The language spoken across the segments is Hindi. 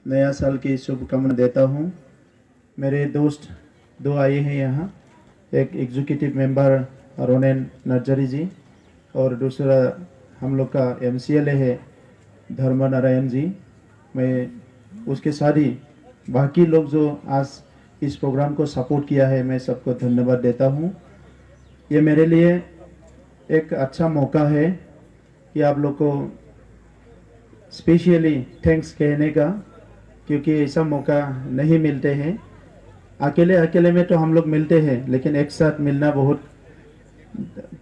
नया साल की शुभकामना देता हूँ। मेरे दोस्त दो आए हैं यहाँ, एक एग्जीक्यूटिव मेंबर रोनेन नर्जरी जी और दूसरा हम लोग का एमसीएलए है धर्म नारायण जी। मैं उसके साथ ही बाकी लोग जो आज इस प्रोग्राम को सपोर्ट किया है, मैं सबको धन्यवाद देता हूँ। ये मेरे लिए एक अच्छा मौका है कि आप लोग को स्पेशली थैंक्स कहने का, क्योंकि ऐसा मौका नहीं मिलते हैं। अकेले अकेले में तो हम लोग मिलते हैं, लेकिन एक साथ मिलना बहुत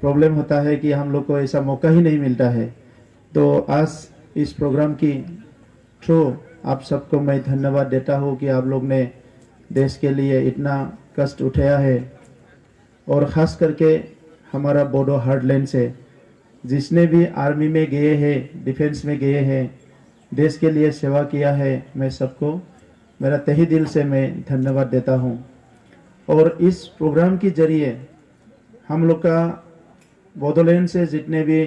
प्रॉब्लम होता है कि हम लोग को ऐसा मौका ही नहीं मिलता है। तो आज इस प्रोग्राम की थ्रू आप सबको मैं धन्यवाद देता हूँ कि आप लोग ने देश के लिए इतना कष्ट उठाया है, और ख़ास करके हमारा बोडो हार्डलैंड से जिसने भी आर्मी में गए हैं, डिफेंस में गए हैं, देश के लिए सेवा किया है, मैं सबको मेरा तहे दिल से मैं धन्यवाद देता हूँ। और इस प्रोग्राम के जरिए हम लोग का बोडोलैंड से जितने भी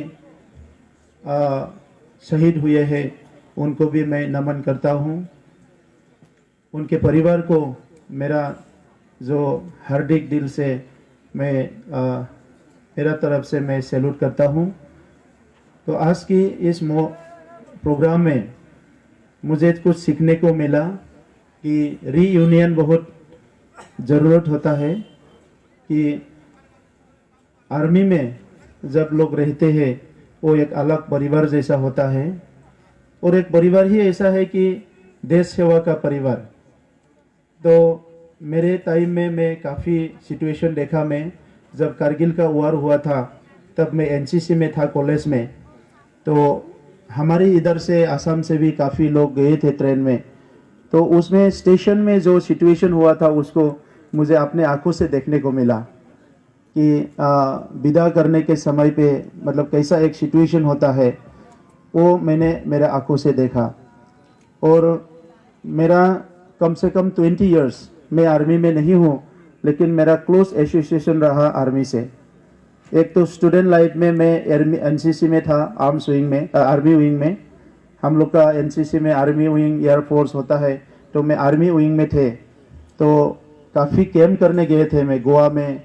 शहीद हुए हैं उनको भी मैं नमन करता हूँ। उनके परिवार को मेरा जो हार्दिक दिल से मैं मेरा तरफ से मैं सैल्यूट करता हूँ। तो आज की इस प्रोग्राम में मुझे कुछ सीखने को मिला कि रीयूनियन बहुत ज़रूरत होता है, कि आर्मी में जब लोग रहते हैं वो एक अलग परिवार जैसा होता है, और एक परिवार ही ऐसा है कि देश सेवा का परिवार। तो मेरे टाइम में मैं काफ़ी सिचुएशन देखा। मैं जब कारगिल का वार हुआ था तब मैं एनसीसी में था कॉलेज में। तो हमारे इधर से असम से भी काफ़ी लोग गए थे ट्रेन में। तो उसमें स्टेशन में जो सिचुएशन हुआ था उसको मुझे अपने आंखों से देखने को मिला कि विदा करने के समय पे मतलब कैसा एक सिचुएशन होता है, वो मैंने मेरे आंखों से देखा। और मेरा कम से कम 20 इयर्स मैं आर्मी में नहीं हूँ, लेकिन मेरा क्लोज एसोसिएशन रहा आर्मी से। एक तो स्टूडेंट लाइफ में मैं एनसीसी में था, आर्म्स विंग में, आर्मी विंग में। हम लोग का एनसीसी में आर्मी विंग एयरफोर्स होता है, तो मैं आर्मी विंग में थे। तो काफ़ी कैंप करने गए थे मैं गोवा में,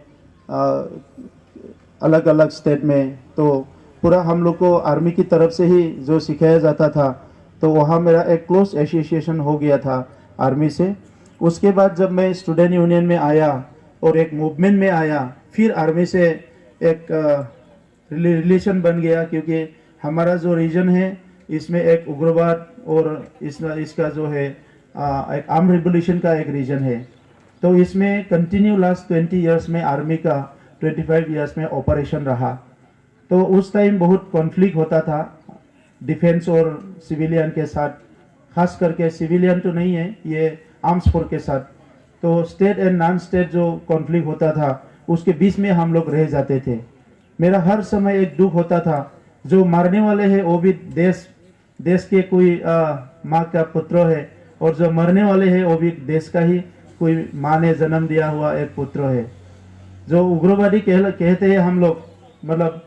अलग अलग स्टेट में। तो पूरा हम लोग को आर्मी की तरफ से ही जो सिखाया जाता था, तो वहाँ मेरा एक क्लोज एसोसिएशन हो गया था आर्मी से। उसके बाद जब मैं स्टूडेंट यूनियन में आया और एक मूवमेंट में आया, फिर आर्मी से एक रिलेशन बन गया, क्योंकि हमारा जो रीजन है इसमें एक उग्रवाद और इसका जो है एक आर्म रिवोल्यूशन का एक रीजन है। तो इसमें कंटिन्यू लास्ट 20 इयर्स में आर्मी का 25 इयर्स में ऑपरेशन रहा। तो उस टाइम बहुत कॉन्फ्लिक्ट होता था डिफेंस और सिविलियन के साथ, खास करके सिविलियन तो नहीं है, ये आर्म्स फोर्स के साथ। तो स्टेट एंड नॉन स्टेट जो कॉन्फ्लिक्ट होता था उसके बीच में हम लोग रह जाते थे। मेरा हर समय एक दुख होता था, जो मारने वाले हैं वो भी देश के कोई माँ का पुत्र है, और जो मरने वाले हैं वो भी देश का ही कोई माँ ने जन्म दिया हुआ एक पुत्र है। जो उग्रवादी कहते हैं हम लोग, मतलब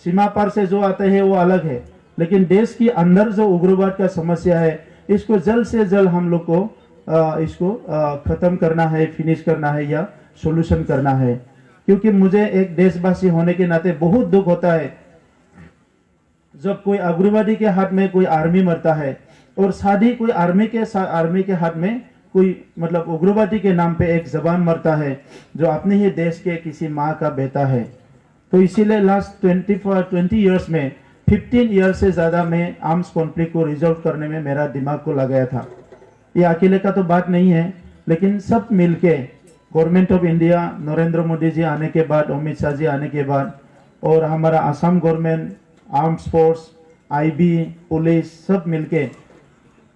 सीमा पार से जो आते हैं वो अलग है, लेकिन देश के अंदर जो उग्रवाद का समस्या है इसको जल्द से जल्द हम लोग को इसको खत्म करना है, फिनिश करना है या सोल्यूशन करना है। क्योंकि मुझे एक देशवासी होने के नाते बहुत दुख होता है जब कोई उग्रवादी के हाथ में कोई आर्मी मरता है, और साथ ही कोई आर्मी के हाथ में कोई मतलब उग्रवादी के नाम पे एक जवान मरता है जो अपने ही देश के किसी माँ का बेटा है। तो इसीलिए लास्ट 20 इयर्स में 15 ईयर से ज़्यादा मैं आर्म्स कॉन्फ्लिक्ट को रिजॉल्व करने में मेरा दिमाग को लगाया था। ये अकेले का तो बात नहीं है, लेकिन सब मिलके government of India, Narendra Modi ji आने के बाद, अमित शाह जी आने के बाद, और हमारा Assam government, arms force, IB, police, सब मिलके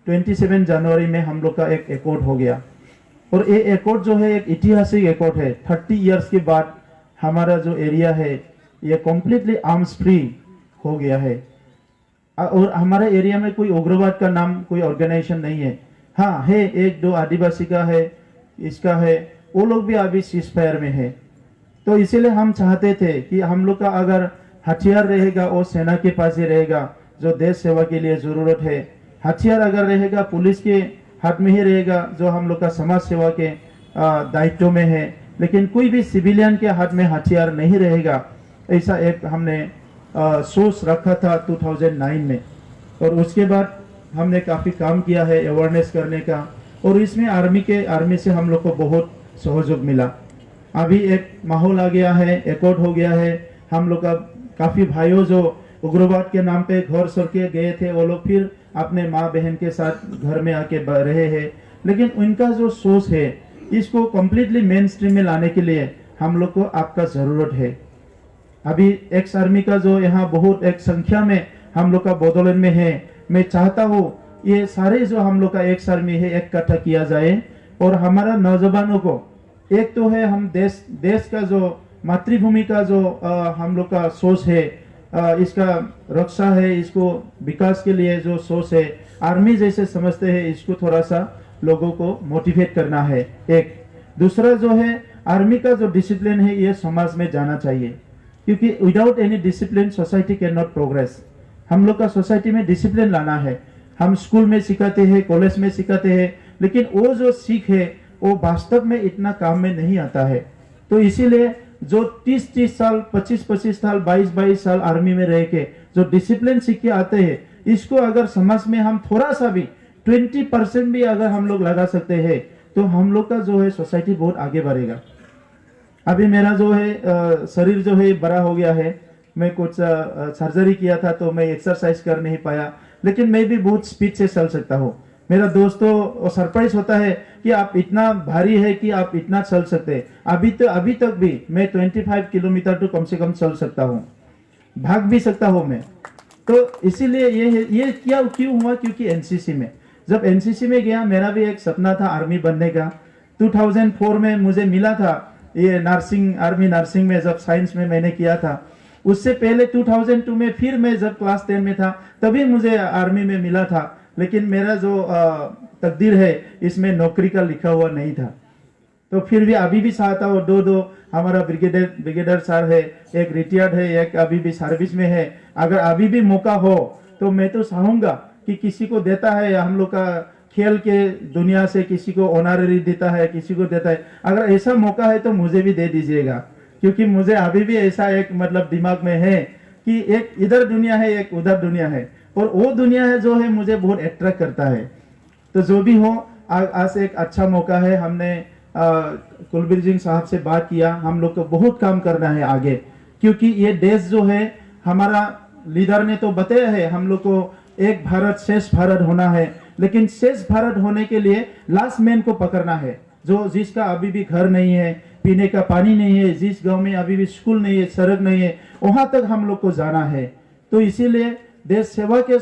27 जनवरी में हम लोग का एक एकॉर्ड हो गया। और ये एकॉर्ड जो है एक ऐतिहासिक एकॉर्ड है। 30 इयर्स के बाद हमारा जो एरिया है ये कम्प्लीटली आर्म्स फ्री हो गया है, और हमारे एरिया में कोई उग्रवाद का नाम कोई ऑर्गेनाइजेशन नहीं है। हाँ है, एक दो आदिवासी का है, इसका है, वो लोग भी अभी सीज फायर में है। तो इसीलिए हम चाहते थे कि हम लोग का अगर हथियार रहेगा वो सेना के पास ही रहेगा, जो देश सेवा के लिए जरूरत है। हथियार अगर रहेगा पुलिस के हाथ में ही रहेगा जो हम लोग का समाज सेवा के दायित्व में है, लेकिन कोई भी सिविलियन के हाथ में हथियार नहीं रहेगा, ऐसा एक हमने सोच रखा था 2009 में। और उसके बाद हमने काफ़ी काम किया है अवेयरनेस करने का, और इसमें आर्मी से हम लोग को बहुत सहयोग मिला। अभी एक माहौल आ गया है, एकॉर्ड हो गया है। हम लोग का काफ़ी भाइयों जो उग्रवाद के नाम पे घर छोड़ के गए थे, वो लोग फिर अपने माँ बहन के साथ घर में आके रहे हैं। लेकिन उनका जो सोच है, इसको कम्प्लीटली मेन स्ट्रीम में लाने के लिए हम लोग को आपका ज़रूरत है। अभी एक्स आर्मी का जो यहाँ बहुत एक संख्या में हम लोग का बदौलत में है, मैं चाहता हूँ ये सारे जो हम लोग का एक्स आर्मी है इकट्ठा किया जाए, और हमारा नौजवानों को एक तो है हम देश का जो मातृभूमि का जो हम लोग का सोच है, इसका रक्षा है, इसको विकास के लिए जो सोच है आर्मी जैसे समझते हैं, इसको थोड़ा सा लोगों को मोटिवेट करना है। एक दूसरा जो है आर्मी का जो डिसिप्लिन है ये समाज में जाना चाहिए, क्योंकि without any discipline society can not progress. हम लोग का सोसाइटी में डिसिप्लिन लाना है। हम स्कूल में सिखाते हैं, कॉलेज में सिखाते हैं, लेकिन वो जो सीख है वो वास्तव में इतना काम में नहीं आता है। तो इसीलिए जो 30-30 साल, 25-25 साल, 22-22 साल आर्मी में रह के जो डिसिप्लिन सीख के आते हैं, इसको अगर समाज में हम थोड़ा सा भी 20% भी अगर हम लोग लगा सकते हैं, तो हम लोग का जो है सोसाइटी बहुत आगे बढ़ेगा। अभी मेरा जो है शरीर जो है बड़ा हो गया है, मैं कुछ सर्जरी किया था तो मैं एक्सरसाइज कर नहीं पाया, लेकिन मैं भी बहुत स्पीड से चल सकता हूँ। मेरा दोस्तों सरप्राइज होता है कि आप इतना भारी है कि आप इतना चल सकते हैं। अभी तक भी मैं 25 किलोमीटर तो कम से कम चल सकता हूँ, भाग भी सकता हूँ मैं। तो इसीलिए ये क्या क्यों हुआ, क्योंकि एनसीसी में जब एनसीसी में गया, मेरा भी एक सपना था आर्मी बनने का। 2004 में मुझे मिला था ये नर्सिंग, आर्मी नर्सिंग में जब साइंस में मैंने किया था। उससे पहले 2002 में फिर मैं जब क्लास 10 में था तभी मुझे आर्मी में मिला था, लेकिन मेरा जो तकदीर है इसमें नौकरी का लिखा हुआ नहीं था। तो फिर भी अभी भी चाहता हूँ, दो हमारा ब्रिगेडियर सर है, एक रिटायर्ड है, एक अभी भी सर्विस में है। अगर अभी भी मौका हो तो मैं तो चाहूंगा कि किसी को देता है, हम लोग का खेल के दुनिया से किसी को ऑनररी देता है, किसी को देता है, अगर ऐसा मौका है तो मुझे भी दे दीजिएगा। क्योंकि मुझे अभी भी ऐसा एक मतलब दिमाग में है कि एक इधर दुनिया है, एक उधर दुनिया है, और वो दुनिया है जो है मुझे बहुत अट्रैक्ट करता है। तो जो भी हो, आज एक अच्छा मौका है। हमने कुलबीर सिंह साहब से बात किया, हम लोग को बहुत काम करना है आगे, क्योंकि ये देश जो है हमारा लीडर ने तो बताया है हम लोग को एक भारत श्रेष्ठ भारत होना है, लेकिन श्रेष्ठ भारत होने के लिए लास्ट मैन को पकड़ना है, जो जिसका अभी भी घर नहीं है, पीने का पानी नहीं है, जिस गांव में अभी भी स्कूल नहीं है, सड़क नहीं है, वहां तक हम लोग को जाना है। तो इसीलिए देश सेवा के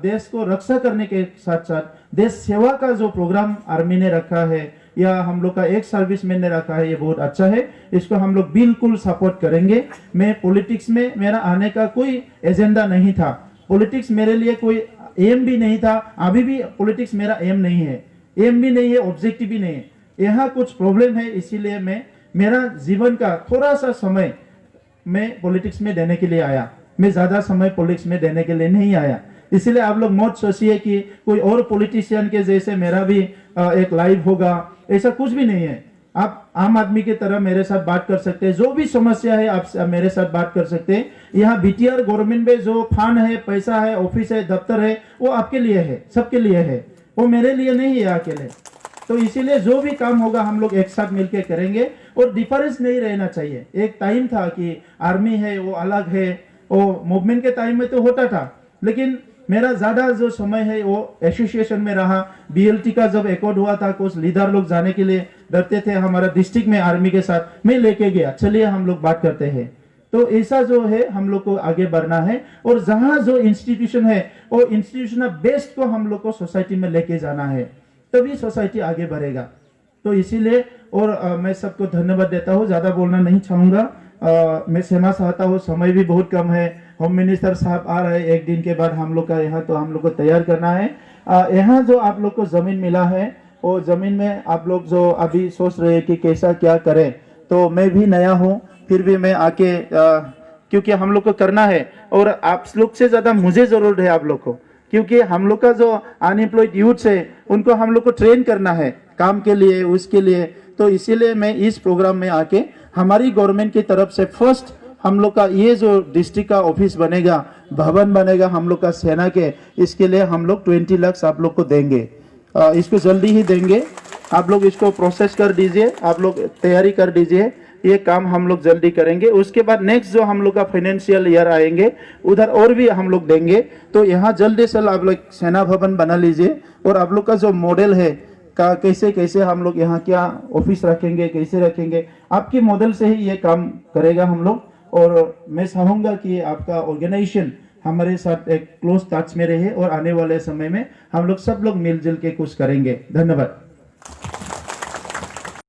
देश को रक्षा करने के साथ साथ देश सेवा का जो प्रोग्राम आर्मी ने रखा है या हम लोग का एक सर्विसमैन ने रखा है, ये बहुत अच्छा है। इसको हम लोग बिल्कुल सपोर्ट करेंगे। मैं पॉलिटिक्स में मेरा आने का कोई एजेंडा नहीं था, पॉलिटिक्स मेरे लिए कोई एम भी नहीं था, अभी भी पॉलिटिक्स मेरा एम नहीं है, एम भी नहीं है, ऑब्जेक्टिव भी नहीं है। यहाँ कुछ प्रॉब्लम है, इसीलिए मैं मेरा जीवन का थोड़ा सा समय मैं पॉलिटिक्स में देने के लिए आया। मैं ज्यादा समय पॉलिटिक्स में देने के लिए नहीं आया। इसलिए आप लोग मत सोचिए कि कोई और पॉलिटिशियन के जैसे मेरा भी एक लाइफ होगा, ऐसा कुछ भी नहीं है। आप आम आदमी की तरह मेरे साथ बात कर सकते हैं, जो भी समस्या है आप मेरे साथ बात कर सकते हैं। यहाँ बीटीआर गवर्नमेंट में जो फंड है, पैसा है, ऑफिस है, दफ्तर है, वो आपके लिए है, सबके लिए है, वो मेरे लिए नहीं है अकेले। तो इसीलिए जो भी काम होगा हम लोग एक साथ मिलकर करेंगे, और डिफरेंस नहीं रहना चाहिए। एक टाइम था कि आर्मी है वो अलग है, वो मूवमेंट के टाइम में तो होता था, लेकिन मेरा ज्यादा जो समय है वो एसोसिएशन में रहा। बीएलटी का जब एकॉर्ड हुआ था, कुछ लीडर लोग जाने के लिए डरते थे हमारा डिस्ट्रिक्ट में आर्मी के साथ, मैं लेके गया, चलिए हम लोग बात करते हैं। तो ऐसा जो है हम लोग को आगे बढ़ना है, और जहां जो इंस्टीट्यूशन है वो इंस्टीट्यूशन बेस्ड को हम लोग को सोसाइटी में लेके जाना है, तभी सोसाइटी आगे बढ़ेगा। तो इसीलिए और मैं सबको धन्यवाद देता हूँ, ज्यादा बोलना नहीं चाहूंगा। मैं क्षमा चाहता हूँ, समय भी बहुत कम है। होम मिनिस्टर साहब आ रहे हैं एक दिन के बाद हम लोग का यहाँ, तो हम लोग को तैयार करना है। यहाँ जो आप लोग को जमीन मिला है, वो जमीन में आप लोग जो अभी सोच रहे हैं कि कैसा क्या करें, तो मैं भी नया हूँ, फिर भी मैं आके क्योंकि हम लोग को करना है, और आप लोग से ज्यादा मुझे जरूरत है आप लोग को, क्योंकि हम लोग का जो अनएम्प्लॉयड यूथ है उनको हम लोग को ट्रेन करना है काम के लिए, उसके लिए। तो इसीलिए मैं इस प्रोग्राम में आके हमारी गवर्नमेंट की तरफ से फर्स्ट हम लोग का ये जो डिस्ट्रिक्ट का ऑफिस बनेगा, भवन बनेगा हम लोग का सेना के, इसके लिए हम लोग 20 लाख आप लोग को देंगे। इसको जल्दी ही देंगे। आप लोग इसको प्रोसेस कर दीजिए, आप लोग तैयारी कर दीजिए, ये काम हम लोग जल्दी करेंगे। उसके बाद नेक्स्ट जो हम लोग का फाइनेंशियल ईयर आएंगे उधर और भी हम लोग देंगे। तो यहाँ जल्दी से आप लोग सेना भवन बना लीजिए और आप लोग का जो मॉडल है का कैसे कैसे हम लोग यहाँ क्या ऑफिस रखेंगे, कैसे रखेंगे, आपके मॉडल से ही ये काम करेगा हम लोग। और मैं चाहूँगा कि आपका ऑर्गेनाइजेशन हमारे साथ एक क्लोज टच में रहे और आने वाले समय में हम लोग सब लोग मिलजुल के कुछ करेंगे। धन्यवाद।